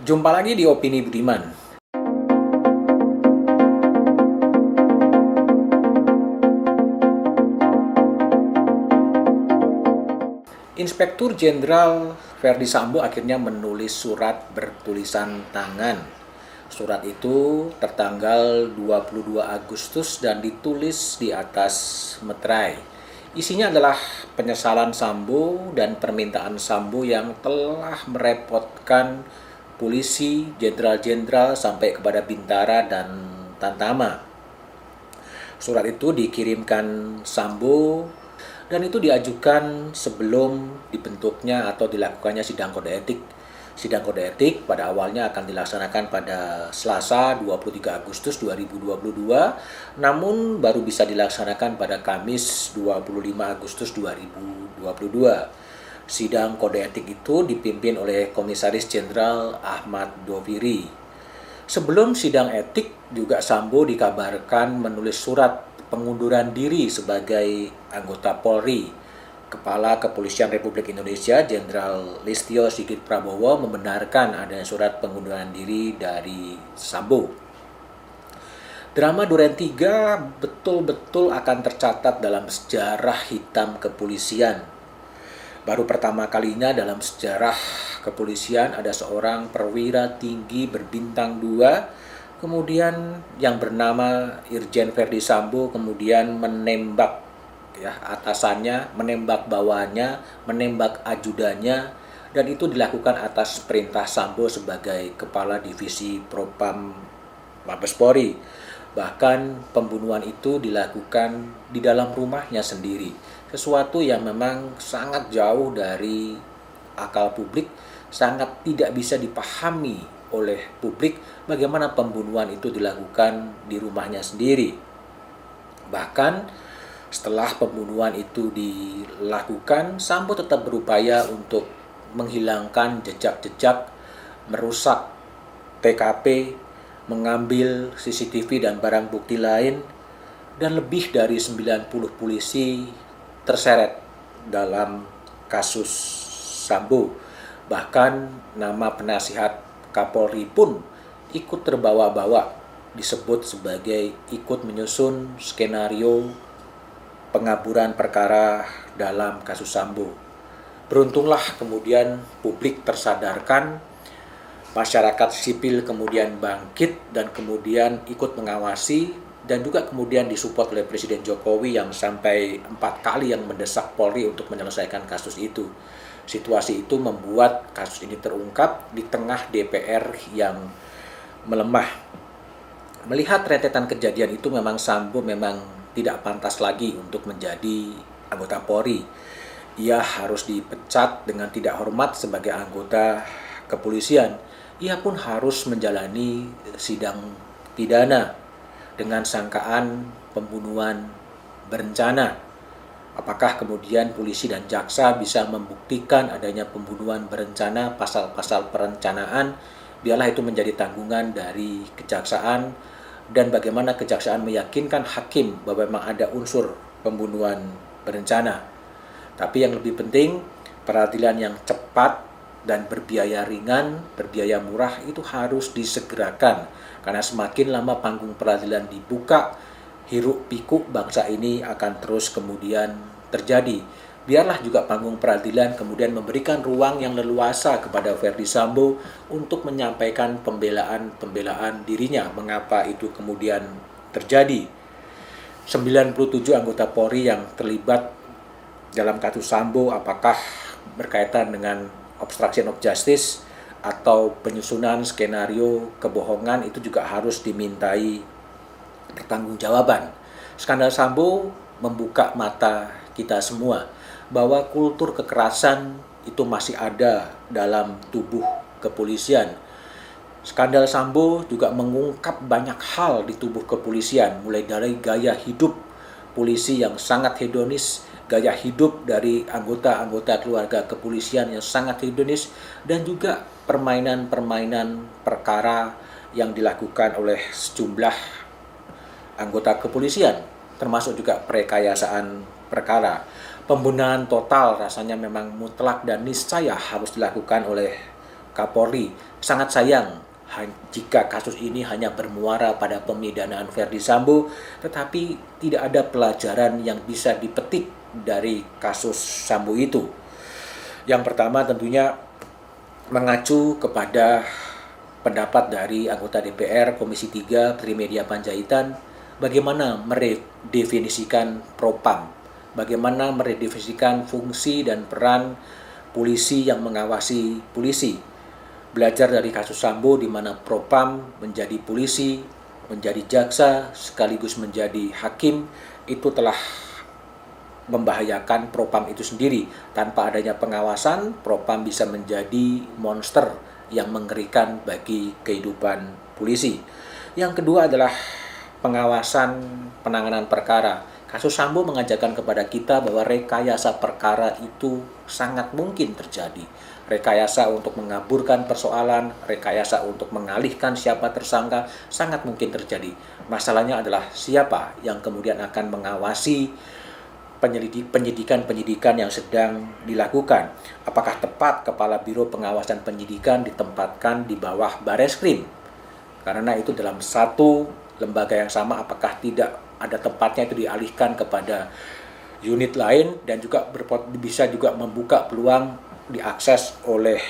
Jumpa lagi di Opini Budiman. Inspektur Jenderal Verdi Sambo akhirnya menulis surat bertulisan tangan. Surat itu tertanggal 22 Agustus dan ditulis di atas meterai. Isinya adalah penyesalan Sambo dan permintaan Sambo yang telah merepotkan polisi, jenderal-jenderal sampai kepada Bintara dan Tantama. Surat itu dikirimkan Sambo dan itu diajukan sebelum dibentuknya atau dilakukannya sidang kode etik. Sidang kode etik pada awalnya akan dilaksanakan pada Selasa 23 Agustus 2022, namun baru bisa dilaksanakan pada Kamis 25 Agustus 2022. Sidang kode etik itu dipimpin oleh Komisaris Jenderal Ahmad Doviri. Sebelum sidang etik juga Sambo dikabarkan menulis surat pengunduran diri sebagai anggota Polri. Kepala Kepolisian Republik Indonesia Jenderal Listio Sigit Prabowo membenarkan adanya surat pengunduran diri dari Sambo. Drama Duren 3 betul-betul akan tercatat dalam sejarah hitam kepolisian. Baru pertama kalinya dalam sejarah kepolisian ada seorang perwira tinggi berbintang 2, kemudian yang bernama Irjen Verdi Sambo kemudian menembak atasannya, menembak bawahannya, menembak ajudannya, dan itu dilakukan atas perintah Sambo sebagai Kepala Divisi Propam Mabes Polri. Bahkan pembunuhan itu dilakukan di dalam rumahnya sendiri. Sesuatu yang memang sangat jauh dari akal publik, sangat tidak bisa dipahami oleh publik bagaimana pembunuhan itu dilakukan di rumahnya sendiri. Bahkan setelah pembunuhan itu dilakukan, Sambo tetap berupaya untuk menghilangkan jejak-jejak, merusak TKP, mengambil CCTV dan barang bukti lain, dan lebih dari 90 polisi terseret dalam kasus Sambo. Bahkan nama penasihat Kapolri pun ikut terbawa-bawa, disebut sebagai ikut menyusun skenario pengaburan perkara dalam kasus Sambo. Beruntunglah kemudian publik tersadarkan, masyarakat sipil kemudian bangkit dan kemudian ikut mengawasi, dan juga kemudian disupport oleh Presiden Jokowi yang sampai 4 kali yang mendesak Polri untuk menyelesaikan kasus itu. Situasi itu membuat kasus ini terungkap di tengah DPR yang melemah. Melihat rentetan kejadian itu, memang Sambo memang tidak pantas lagi untuk menjadi anggota Polri. Ia harus dipecat dengan tidak hormat sebagai anggota kepolisian. Ia pun harus menjalani sidang pidana dengan sangkaan pembunuhan berencana. Apakah kemudian polisi dan jaksa bisa membuktikan adanya pembunuhan berencana, pasal-pasal perencanaan? Biarlah itu menjadi tanggungan dari kejaksaan, dan bagaimana kejaksaan meyakinkan hakim bahwa memang ada unsur pembunuhan berencana. Tapi yang lebih penting, peradilan yang cepat dan berbiaya ringan, berbiaya murah itu harus disegerakan. Karena semakin lama panggung peradilan dibuka, hiruk pikuk bangsa ini akan terus kemudian terjadi. Biarlah juga panggung peradilan kemudian memberikan ruang yang leluasa kepada Verdi Sambo untuk menyampaikan pembelaan dirinya, mengapa itu kemudian terjadi. 97 anggota Polri yang terlibat dalam kasus Sambo, apakah berkaitan dengan obstruction of justice atau penyusunan skenario kebohongan, itu juga harus dimintai pertanggungjawaban. Skandal Sambo membuka mata kita semua bahwa kultur kekerasan itu masih ada dalam tubuh kepolisian. Skandal Sambo juga mengungkap banyak hal di tubuh kepolisian, mulai dari gaya hidup polisi yang sangat hedonis, gaya hidup dari anggota-anggota keluarga kepolisian yang sangat hedonis, dan juga permainan-permainan perkara yang dilakukan oleh sejumlah anggota kepolisian, termasuk juga perekayasaan perkara. Pembunuhan total rasanya memang mutlak dan niscaya harus dilakukan oleh Kapolri. Sangat sayang jika kasus ini hanya bermuara pada pemidanaan Verdi Sambo, tetapi tidak ada pelajaran yang bisa dipetik dari kasus Sambo itu. Yang pertama tentunya mengacu kepada pendapat dari anggota DPR Komisi 3 Trimedia Panjaitan, bagaimana meredefinisikan propam, bagaimana meredefinisikan fungsi dan peran polisi yang mengawasi polisi. Belajar dari kasus Sambo di mana propam menjadi polisi, menjadi jaksa, sekaligus menjadi hakim, itu telah membahayakan propam itu sendiri. Tanpa adanya pengawasan, propam bisa menjadi monster yang mengerikan bagi kehidupan polisi. Yang kedua adalah pengawasan penanganan perkara. Kasus Sambo mengajarkan kepada kita bahwa rekayasa perkara itu sangat mungkin terjadi. Rekayasa untuk mengaburkan persoalan, rekayasa untuk mengalihkan siapa tersangka sangat mungkin terjadi. Masalahnya adalah siapa yang kemudian akan mengawasi penyidikan yang sedang dilakukan. Apakah tepat Kepala Biro Pengawasan Penyidikan ditempatkan di bawah Bareskrim? Karena itu dalam satu lembaga yang sama, apakah tidak ada tempatnya itu dialihkan kepada unit lain, dan juga bisa juga membuka peluang diakses oleh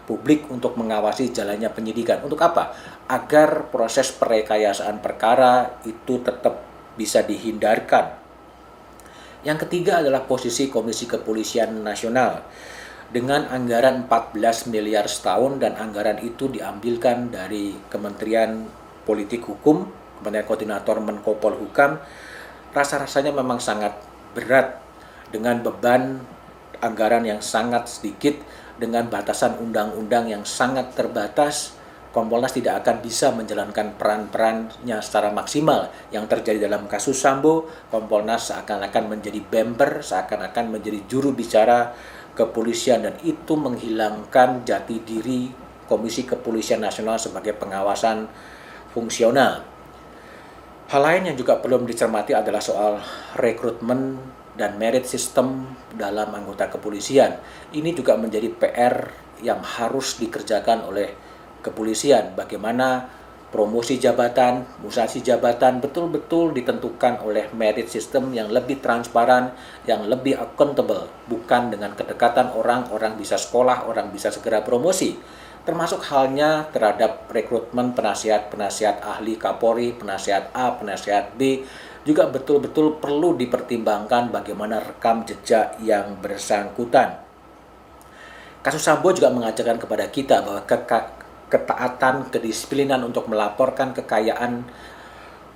publik untuk mengawasi jalannya penyidikan. Untuk apa? Agar proses perekayasaan perkara itu tetap bisa dihindarkan. Yang ketiga adalah posisi Komisi Kepolisian Nasional. Dengan anggaran 14 miliar setahun, dan anggaran itu diambilkan dari Kementerian Politik Hukum, Kementerian Koordinator Menko Polhukam, rasa-rasanya memang sangat berat dengan beban anggaran yang sangat sedikit, dengan batasan undang-undang yang sangat terbatas. Kompolnas tidak akan bisa menjalankan peran-perannya secara maksimal. Yang terjadi dalam kasus Sambo, Kompolnas seakan-akan menjadi bemper, seakan-akan menjadi juru bicara kepolisian, dan itu menghilangkan jati diri Komisi Kepolisian Nasional sebagai pengawasan fungsional. Hal lain yang juga perlu dicermati adalah soal rekrutmen dan merit system dalam anggota kepolisian. Ini juga menjadi PR yang harus dikerjakan oleh kepolisian. Bagaimana promosi jabatan, musasi jabatan betul-betul ditentukan oleh merit system yang lebih transparan, yang lebih accountable, bukan dengan kedekatan orang bisa sekolah, orang bisa segera promosi. Termasuk halnya terhadap rekrutmen penasihat ahli Kapolri, penasihat A, penasihat B, juga betul-betul perlu dipertimbangkan bagaimana rekam jejak yang bersangkutan. Kasus Sambo juga mengajarkan kepada kita bahwa ketaatan, kedisiplinan untuk melaporkan kekayaan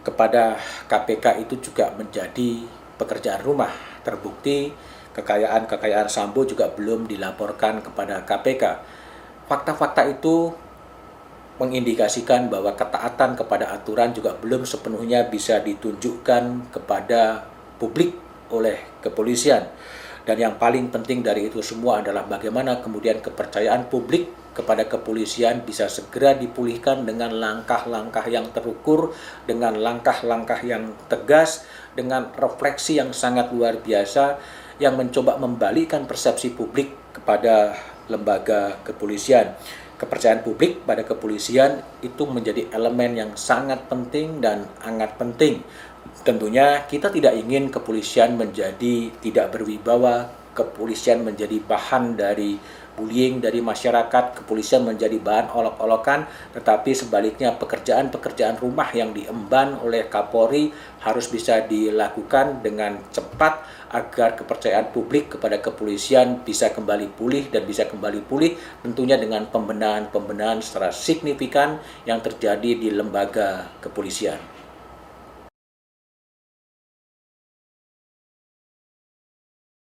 kepada KPK itu juga menjadi pekerjaan rumah. Terbukti kekayaan Sambo juga belum dilaporkan kepada KPK. Fakta-fakta itu mengindikasikan bahwa ketaatan kepada aturan juga belum sepenuhnya bisa ditunjukkan kepada publik oleh kepolisian. Dan yang paling penting dari itu semua adalah bagaimana kemudian kepercayaan publik kepada kepolisian bisa segera dipulihkan dengan langkah-langkah yang terukur, dengan langkah-langkah yang tegas, dengan refleksi yang sangat luar biasa, yang mencoba membalikkan persepsi publik kepada lembaga kepolisian. Kepercayaan publik pada kepolisian itu menjadi elemen yang sangat penting dan sangat penting. Tentunya kita tidak ingin kepolisian menjadi tidak berwibawa, kepolisian menjadi bahan dari bullying dari masyarakat, kepolisian menjadi bahan olok-olokan, tetapi sebaliknya pekerjaan-pekerjaan rumah yang diemban oleh Kapolri harus bisa dilakukan dengan cepat agar kepercayaan publik kepada kepolisian bisa kembali pulih, dan bisa kembali pulih tentunya dengan pembenahan-pembenahan secara signifikan yang terjadi di lembaga kepolisian.